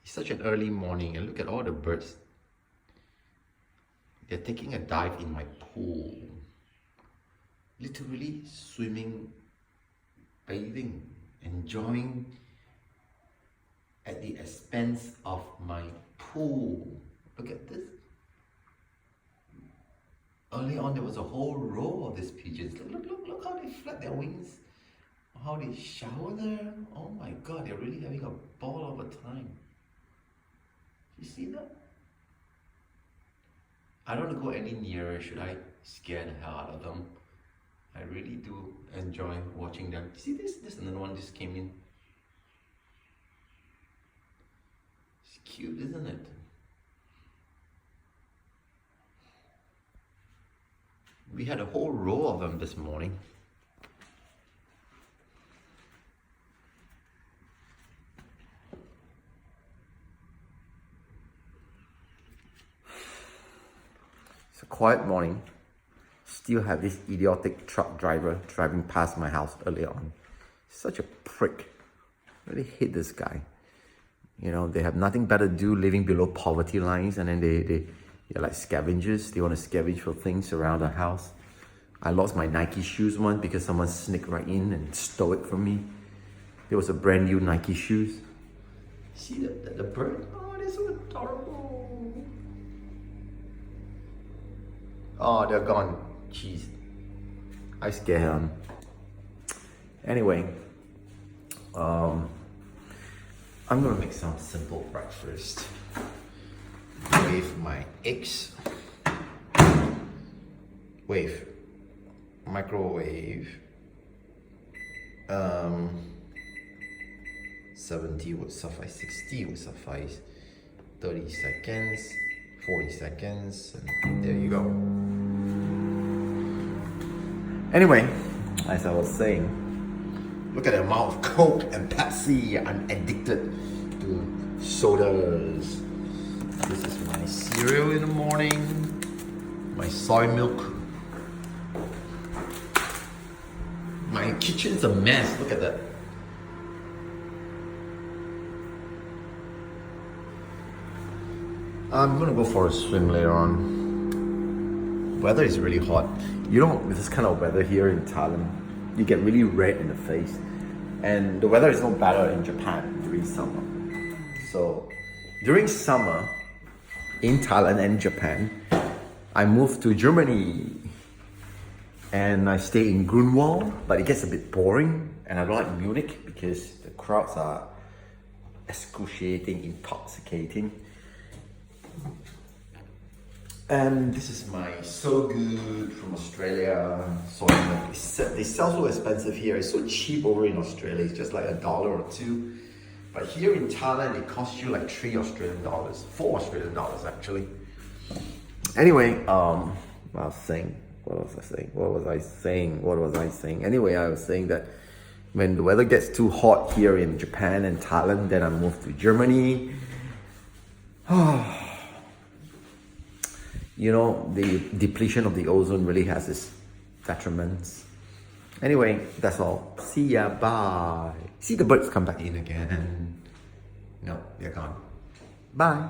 It's such an early morning and look at all the birds. They're taking a dive in my pool. Literally swimming, bathing, enjoying at the expense of my pool. Look at this. Early on there was a whole row of these pigeons. Look how they flap their wings. How they shower there. Oh my god, they're really having a ball of a time. You see that? I don't want to go any nearer. Should I scare the hell out of them? I really do enjoy watching them. See this? This another one just came in. It's cute, isn't it? We had a whole row of them this morning. It's a quiet morning. Still have this idiotic truck driver driving past my house earlier on. Such a prick. Really hate this guy. You know, they have nothing better to do living below poverty lines, and then they're like scavengers. They want to scavenge for things around the house. I lost my Nike shoes once because someone sneaked right in and stole it from me. There was a brand new Nike shoes. See the bird? Oh, they're so adorable. Oh, they're gone. Jeez. I scare him. Anyway, I'm gonna make some simple breakfast with my eggs, with microwave. 70 would suffice, 60 would suffice, 30 seconds, 40 seconds, and there you go. Anyway, as I was saying, look at the amount of Coke and Pepsi. I'm addicted to sodas. This is my cereal in the morning, my soy milk. My kitchen's a mess, look at that. I'm gonna go for a swim later on. Weather is really hot. You know, with this kind of weather here in Thailand, you get really red in the face. And the weather is no better in Japan during summer. So, during summer, in Thailand and Japan, I moved to Germany. And I stay in Grunwald, but it gets a bit boring. And I don't like Munich because the crowds are excruciating, intoxicating. And this is my So Good from Australia. So they sell so expensive here. It's so cheap over in Australia. It's just like $1 or $2. But here in Thailand, it costs you like $3 Australian, $4 Australian actually. Anyway, what was I saying? Anyway, I was saying that when the weather gets too hot here in Japan and Thailand, then I move to Germany. You know, the depletion of the ozone really has its detriments. Anyway, that's all. See ya, bye. See the birds come back in again. No, they're gone. Bye.